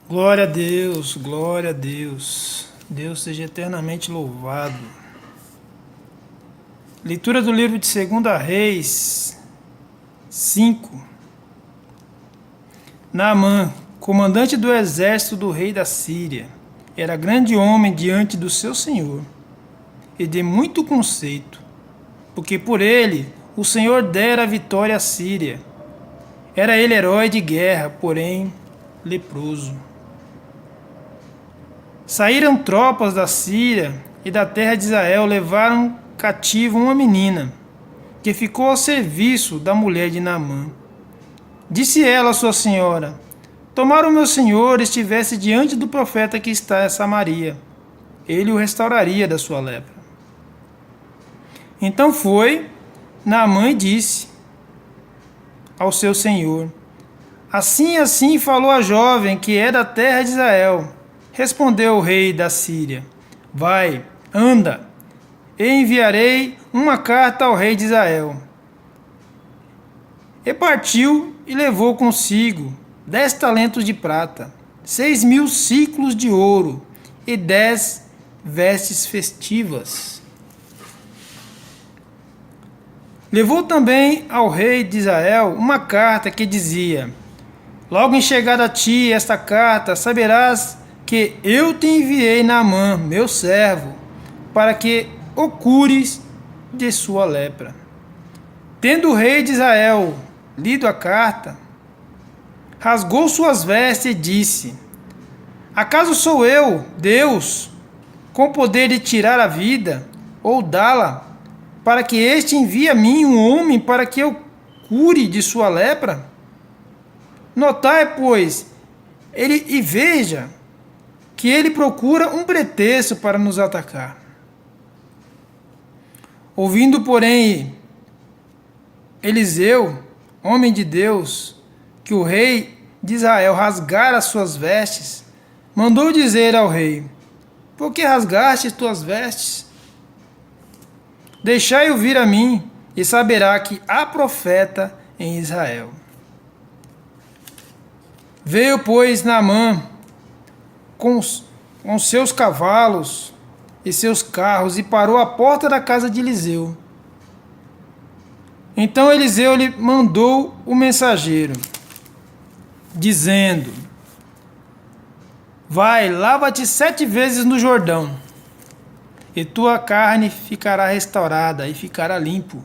Glória a Deus, glória a Deus. Deus seja eternamente louvado. Leitura do livro de 2 Reis 5. Naamã, comandante do exército do rei da Síria, era grande homem diante do seu senhor e de muito conceito, porque por ele o Senhor dera a vitória à Síria. Era ele herói de guerra, porém leproso. Saíram tropas da Síria e da terra de Israel, levaram cativo uma menina, que ficou ao serviço da mulher de Naamã. Disse ela à sua senhora: tomara o meu senhor estivesse diante do profeta que está em Samaria, ele o restauraria da sua lepra. Então foi Naamã e disse ao seu senhor: assim assim falou a jovem que é da terra de Israel. Respondeu o rei da Síria: vai, anda, e enviarei uma carta ao rei de Israel. E partiu e levou consigo 10 talentos de prata, 6.000 siclos de ouro e 10 vestes festivas. Levou também ao rei de Israel uma carta que dizia: logo em chegada a ti esta carta, saberás que eu te enviei Naamã, meu servo, para que o cures de sua lepra. Tendo o rei de Israel lido a carta, rasgou suas vestes e disse: acaso sou eu, Deus, com poder de tirar a vida ou dá-la, para que este envie a mim um homem para que eu cure de sua lepra? Notai, pois, e veja que ele procura um pretexto para nos atacar. Ouvindo, porém, Eliseu, homem de Deus, que o rei de Israel rasgara as suas vestes, mandou dizer ao rei: por que rasgaste tuas vestes? Deixai-o vir a mim, e saberá que há profeta em Israel. Veio, pois, Naamã com seus cavalos e seus carros e parou à porta da casa de Eliseu. Então Eliseu lhe mandou o mensageiro, dizendo: vai, lava-te 7 vezes no Jordão, e tua carne ficará restaurada e ficará limpo.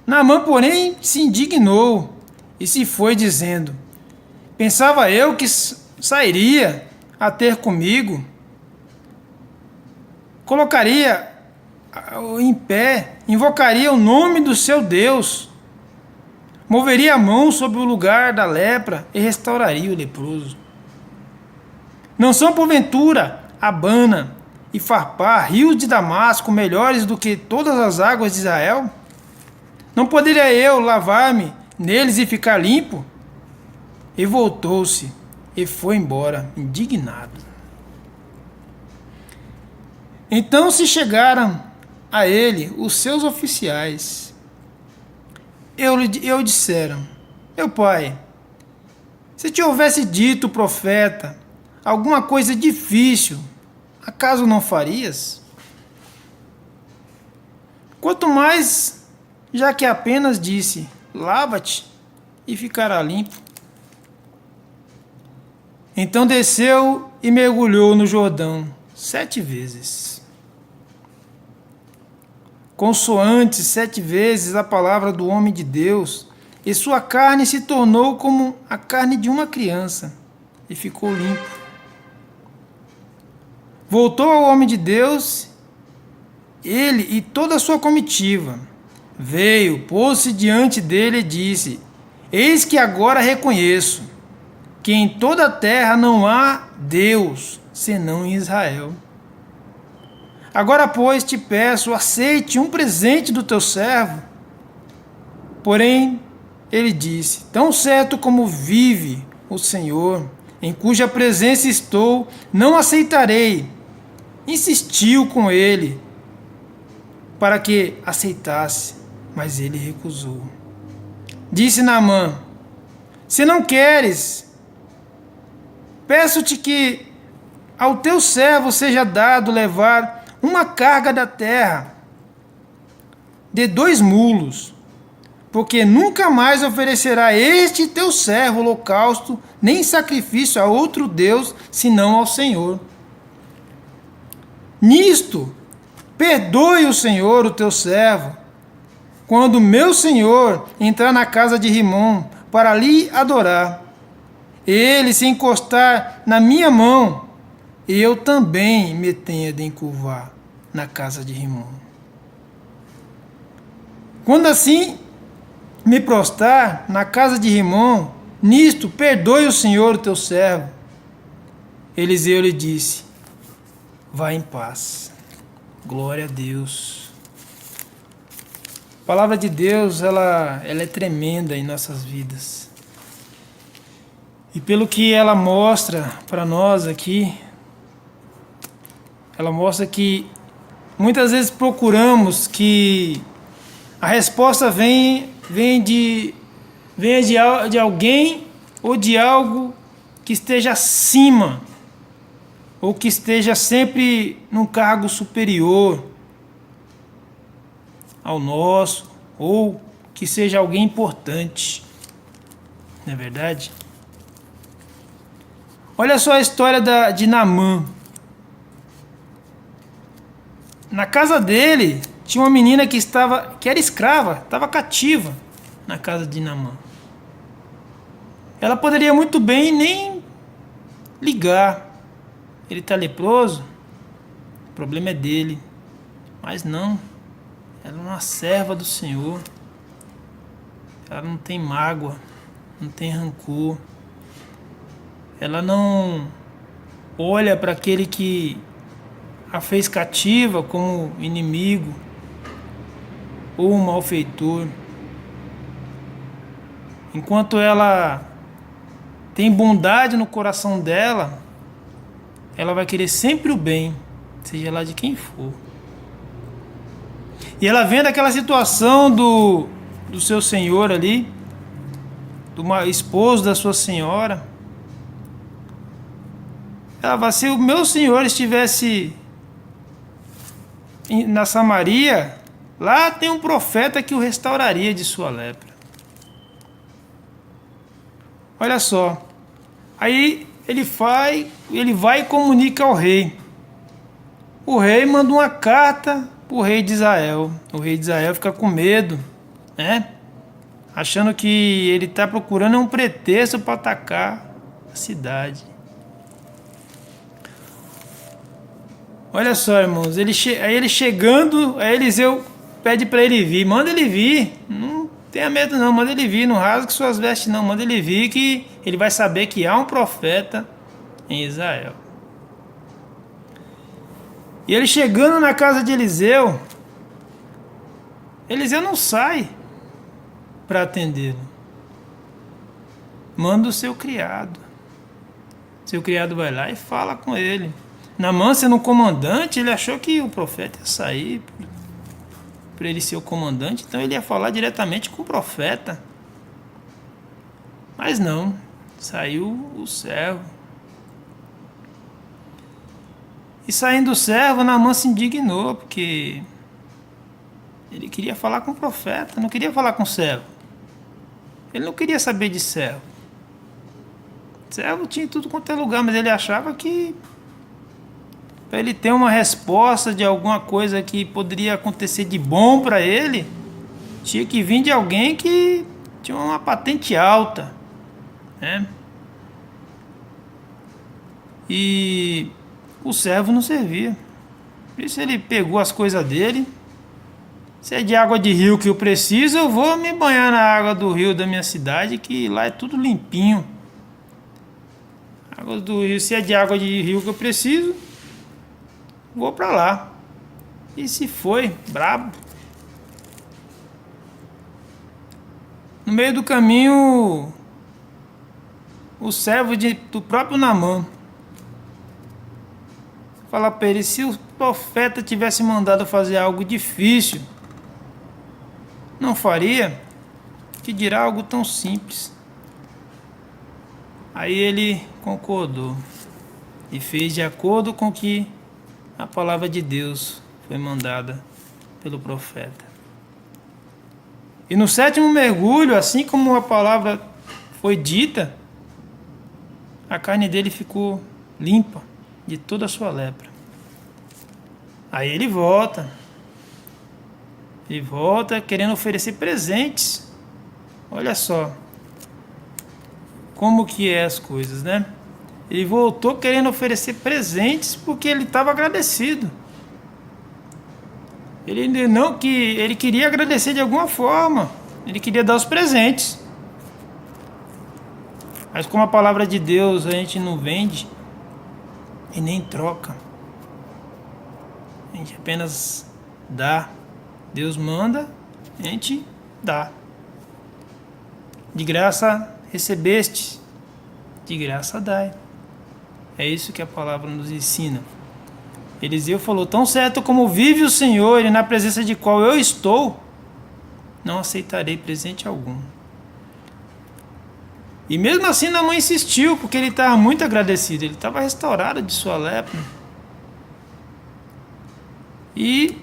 Naamã, porém, se indignou e se foi, dizendo: pensava eu que sairia a ter comigo, colocaria em pé, invocaria o nome do seu Deus, moveria a mão sobre o lugar da lepra e restauraria o leproso. Não são porventura Abana e Farpá, rios de Damasco, melhores do que todas as águas de Israel? Não poderia eu lavar-me neles e ficar limpo? E voltou-se e foi embora, indignado. Então se chegaram a ele os seus oficiais. Eu disseram: meu pai, se te houvesse dito o profeta alguma coisa difícil, acaso não farias? Quanto mais, já que apenas disse: lava-te e ficará limpo. Então desceu e mergulhou no Jordão 7 vezes, consoante 7 vezes a palavra do homem de Deus, e sua carne se tornou como a carne de uma criança, e ficou limpo. Voltou ao homem de Deus, ele e toda a sua comitiva. Veio, pôs-se diante dele e disse: eis que agora reconheço que em toda a terra não há Deus, senão em Israel. Agora, pois, te peço, aceite um presente do teu servo. Porém, ele disse: tão certo como vive o Senhor, em cuja presença estou, não aceitarei. Insistiu com ele para que aceitasse, mas ele recusou. Disse Naamã: se não queres peço-te que ao teu servo seja dado levar uma carga da terra de 2 mulos, porque nunca mais oferecerá este teu servo holocausto, nem sacrifício a outro Deus, senão ao Senhor. Nisto, perdoe o Senhor, o teu servo, quando meu senhor entrar na casa de Rimom para ali adorar. Ele se encostar na minha mão, eu também me tenha de encurvar na casa de Rimom. Quando assim me prostrar na casa de Rimom, nisto perdoe o Senhor, o teu servo. Eliseu lhe disse: vá em paz. Glória a Deus. A palavra de Deus, ela é tremenda em nossas vidas. E pelo que ela mostra para nós aqui, ela mostra que muitas vezes procuramos que a resposta venha de alguém ou de algo que esteja acima, ou que esteja sempre num cargo superior ao nosso, ou que seja alguém importante. Não é verdade? Olha só a história de Naamã. Na casa dele tinha uma menina que era escrava, estava cativa na casa de Naamã. Ela poderia muito bem nem ligar. Ele está leproso, o problema é dele. Mas não, ela é uma serva do Senhor. Ela não tem mágoa, não tem rancor. Ela não olha para aquele que a fez cativa como inimigo ou um malfeitor. Enquanto ela tem bondade no coração dela, ela vai querer sempre o bem, seja lá de quem for. E ela vendo aquela situação do seu senhor ali, do esposo da sua senhora, ela vai: se o meu senhor estivesse na Samaria, lá tem um profeta que o restauraria de sua lepra. Olha só. Aí ele vai e comunica ao rei. O rei manda uma carta para o rei de Israel. O rei de Israel fica com medo, né? Achando que ele está procurando um pretexto para atacar a cidade. Olha só, irmãos, aí ele chegando, aí Eliseu pede para ele vir. Manda ele vir, não tenha medo não, manda ele vir, não rasgue suas vestes não, manda ele vir que ele vai saber que há um profeta em Israel. E ele chegando na casa de Eliseu, Eliseu não sai para atendê-lo. Manda o seu criado. Seu criado vai lá e fala com ele. Naamã, sendo um comandante, ele achou que o profeta ia sair para ele ser o comandante, então ele ia falar diretamente com o profeta. Mas não, saiu o servo. E saindo o servo, Naamã se indignou, porque ele queria falar com o profeta, não queria falar com o servo. Ele não queria saber de servo. Servo tinha tudo quanto é lugar, mas ele achava que para ele ter uma resposta de alguma coisa que poderia acontecer de bom para ele, tinha que vir de alguém que tinha uma patente alta, né? E o servo não servia. Por isso ele pegou as coisas dele. Se é de água de rio que eu preciso, eu vou me banhar na água do rio da minha cidade, que lá é tudo limpinho. Água do rio, se é de água de rio que eu preciso, vou para lá. E se foi, brabo. No meio do caminho, o servo do próprio Naamã fala para ele: se o profeta tivesse mandado fazer algo difícil, não faria, que dirá algo tão simples. Aí ele concordou e fez de acordo com que a palavra de Deus foi mandada pelo profeta. E no sétimo mergulho, assim como a palavra foi dita, a carne dele ficou limpa de toda a sua lepra. Aí ele volta querendo oferecer presentes. Olha só como que é as coisas, né? Ele voltou querendo oferecer presentes porque ele estava agradecido. Ele queria agradecer de alguma forma. Ele queria dar os presentes. Mas como a palavra de Deus a gente não vende e nem troca, a gente apenas dá. Deus manda, a gente dá. De graça recebeste, de graça dai. É isso que a palavra nos ensina. Eliseu falou: tão certo como vive o Senhor e na presença de qual eu estou, não aceitarei presente algum. E mesmo assim Naamã insistiu, porque ele estava muito agradecido. Ele estava restaurado de sua lepra. E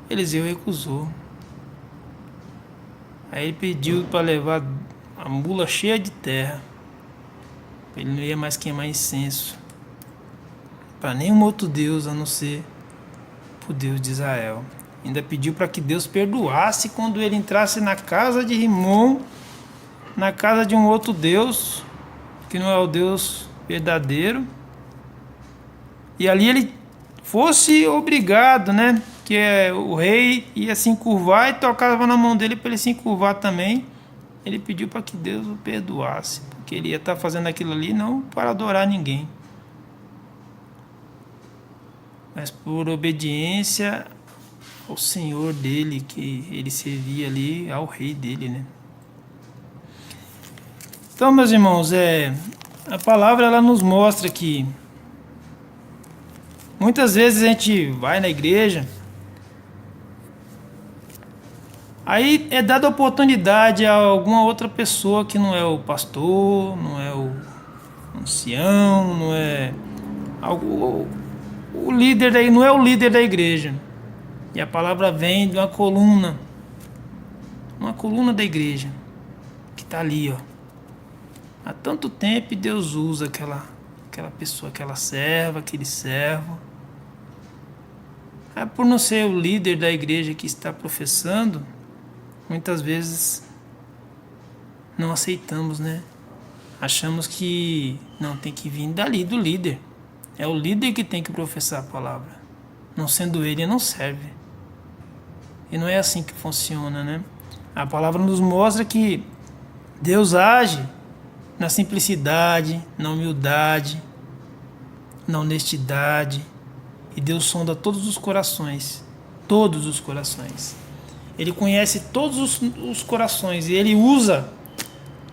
Eliseu recusou. Aí ele pediu para levar a mula cheia de terra. Ele não ia mais queimar incenso para nenhum outro Deus a não ser o Deus de Israel. Ainda pediu para que Deus perdoasse quando ele entrasse na casa de Rimom, na casa de um outro Deus, que não é o Deus verdadeiro. E ali ele fosse obrigado, né? Que o rei ia se encurvar e tocava na mão dele para ele se encurvar também. Ele pediu para que Deus o perdoasse, porque ele ia estar fazendo aquilo ali não para adorar ninguém, mas por obediência ao Senhor dele, que ele servia ali, ao rei dele, né? Então, meus irmãos, a palavra ela nos mostra que muitas vezes a gente vai na igreja, aí é dada oportunidade a alguma outra pessoa que não é o pastor, não é o ancião, não é o líder daí, não é o líder da igreja. E a palavra vem de uma coluna da igreja que está ali, ó. Há tanto tempo Deus usa aquela pessoa, aquela serva, aquele servo. Por não ser o líder da igreja que está professando, muitas vezes não aceitamos, né? Achamos que não, tem que vir dali do líder. É o líder que tem que professar a palavra. Não sendo ele, não serve. E não é assim que funciona, né? A palavra nos mostra que Deus age na simplicidade, na humildade, na honestidade. E Deus sonda todos os corações. Todos os corações. Ele conhece todos os corações. E Ele usa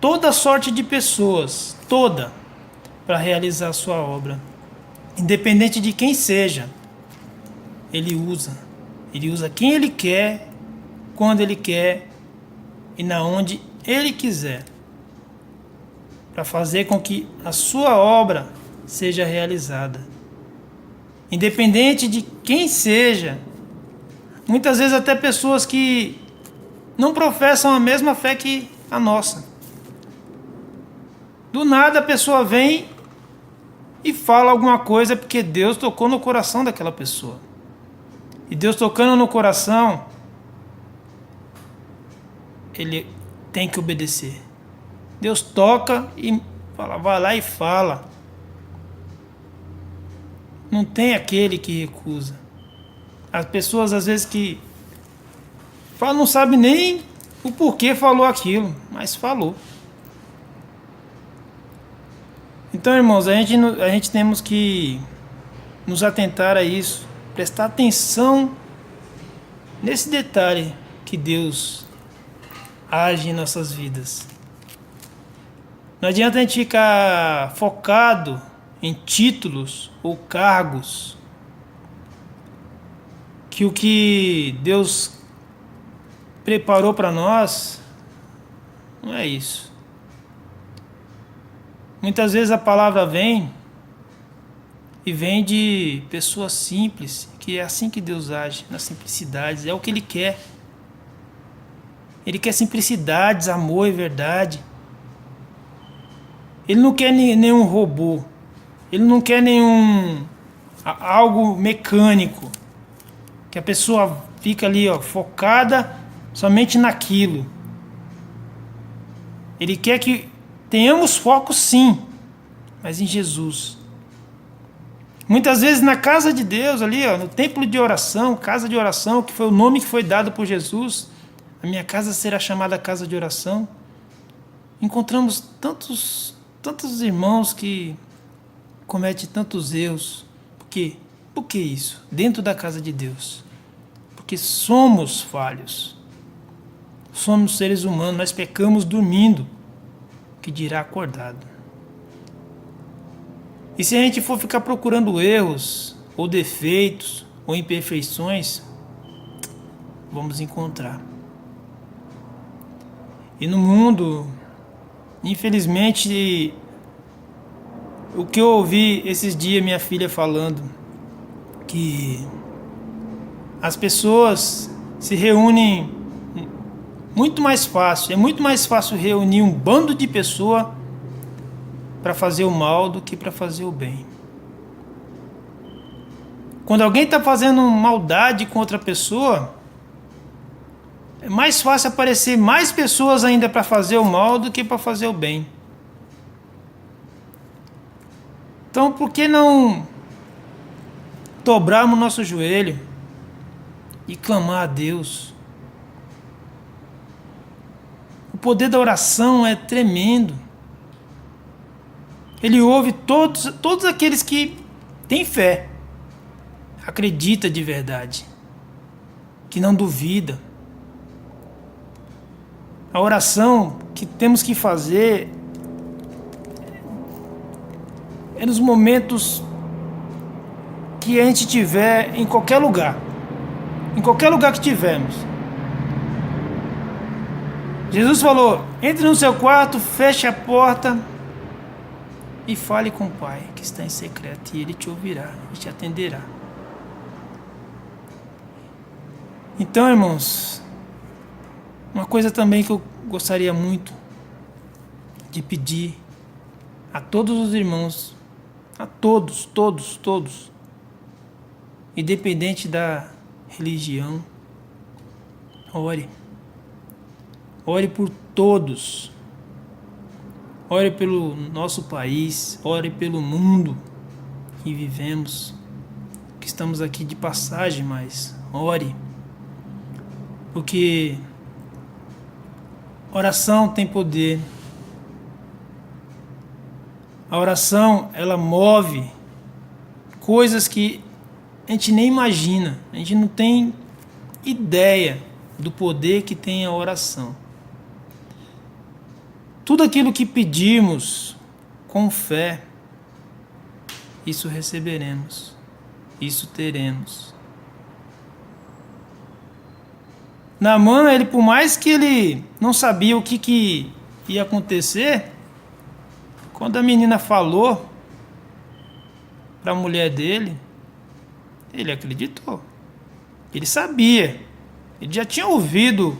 toda sorte de pessoas, toda, para realizar a sua obra. Independente de quem seja, Ele usa. Ele usa quem Ele quer, quando Ele quer e na onde Ele quiser, para fazer com que a sua obra seja realizada. Independente de quem seja, muitas vezes até pessoas que não professam a mesma fé que a nossa. Do nada a pessoa vem e fala alguma coisa porque Deus tocou no coração daquela pessoa. E Deus tocando no coração, ele tem que obedecer. Deus toca e fala, vai lá e fala. Não tem aquele que recusa. As pessoas às vezes que falam, não sabem nem o porquê falou aquilo, mas falou. Então, irmãos, a gente temos que nos atentar a isso, prestar atenção nesse detalhe que Deus age em nossas vidas. Não adianta a gente ficar focado em títulos ou cargos, que o que Deus preparou para nós não é isso. Muitas vezes a palavra vem e vem de pessoas simples, que é assim que Deus age, nas simplicidades, é o que Ele quer. Ele quer simplicidades, amor e verdade. Ele não quer nenhum robô. Ele não quer algo mecânico. Que a pessoa fica ali, focada somente naquilo. Ele quer que tenhamos foco sim, mas em Jesus. Muitas vezes na casa de Deus, ali, no templo de oração, casa de oração, que foi o nome que foi dado por Jesus, a minha casa será chamada casa de oração. Encontramos tantos irmãos que cometem tantos erros. Por quê? Por que isso? Dentro da casa de Deus. Porque somos falhos. Somos seres humanos, nós pecamos dormindo, que dirá acordado. E se a gente for ficar procurando erros, ou defeitos, ou imperfeições, vamos encontrar. E no mundo, infelizmente, o que eu ouvi esses dias minha filha falando, que as pessoas se reúnem muito mais fácil, é muito mais fácil reunir um bando de pessoas para fazer o mal do que para fazer o bem. Quando alguém está fazendo maldade com outra pessoa, é mais fácil aparecer mais pessoas ainda para fazer o mal do que para fazer o bem. Então, por que não dobrarmos nosso joelho e clamar a Deus? O poder da oração é tremendo. Ele ouve todos aqueles que têm fé, acredita de verdade, que não duvida. A oração que temos que fazer é nos momentos que a gente tiver em qualquer lugar que tivermos. Jesus falou: entre no seu quarto, feche a porta e fale com o Pai que está em secreto, e Ele te ouvirá e te atenderá. Então, irmãos, uma coisa também que eu gostaria muito de pedir a todos os irmãos, a todos, independente da religião, ore. Ore por todos. Ore pelo nosso país, ore pelo mundo que vivemos, que estamos aqui de passagem, mas ore. Porque oração tem poder. A oração, ela move coisas que a gente nem imagina. A gente não tem ideia do poder que tem a oração. Tudo aquilo que pedimos com fé, isso receberemos, isso teremos. Naamã, ele, por mais que ele não sabia o que ia acontecer, quando a menina falou para a mulher dele, ele acreditou. Ele sabia, ele já tinha ouvido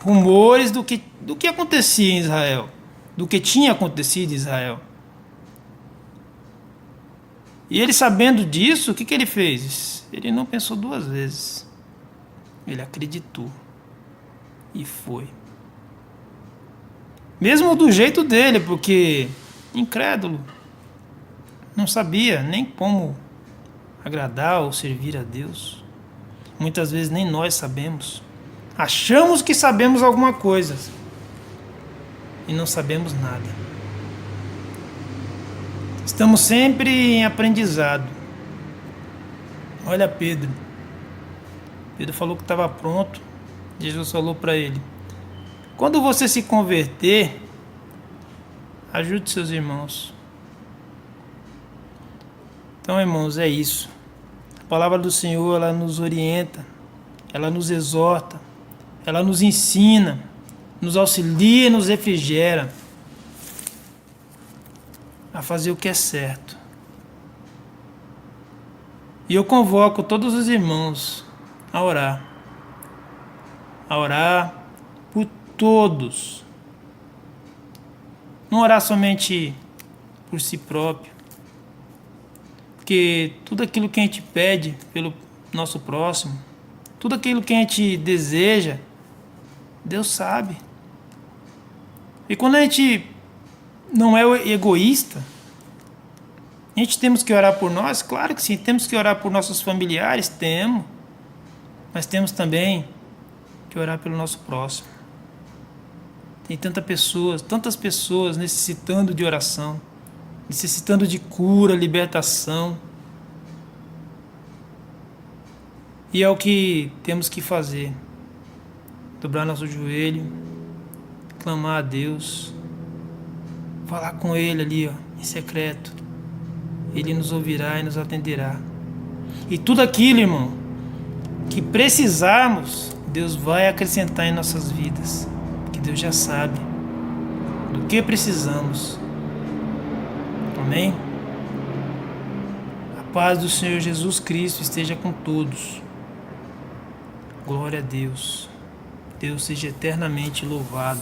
rumores do que acontecia em Israel, do que tinha acontecido em Israel. E ele, sabendo disso, o que ele fez? Ele não pensou duas vezes. Ele acreditou. E foi. Mesmo do jeito dele, porque incrédulo, não sabia nem como agradar ou servir a Deus. Muitas vezes nem nós sabemos. Achamos que sabemos alguma coisa e não sabemos nada. Estamos sempre em aprendizado. Olha Pedro. Pedro falou que estava pronto. Jesus falou para ele: quando você se converter, ajude seus irmãos. Então, irmãos, é isso. A palavra do Senhor, ela nos orienta, ela nos exorta, ela nos ensina, nos auxilia e nos refrigera. a fazer o que é certo. E eu convoco todos os irmãos a orar por todos. Não orar somente por si próprio, porque tudo aquilo que a gente pede pelo nosso próximo, tudo aquilo que a gente deseja, Deus sabe. E quando a gente não é egoísta, a gente temos que orar por nós? Claro que sim, temos que orar por nossos familiares, temos, mas temos também que orar pelo nosso próximo. Tem tantas pessoas necessitando de oração, necessitando de cura, libertação. E é o que temos que fazer. Dobrar nosso joelho, clamar a Deus, falar com Ele ali, ó, em secreto. Ele nos ouvirá e nos atenderá. E tudo aquilo, irmão, que precisarmos, Deus vai acrescentar em nossas vidas. Porque Deus já sabe do que precisamos. Amém? A paz do Senhor Jesus Cristo esteja com todos. Glória a Deus. Deus seja eternamente louvado.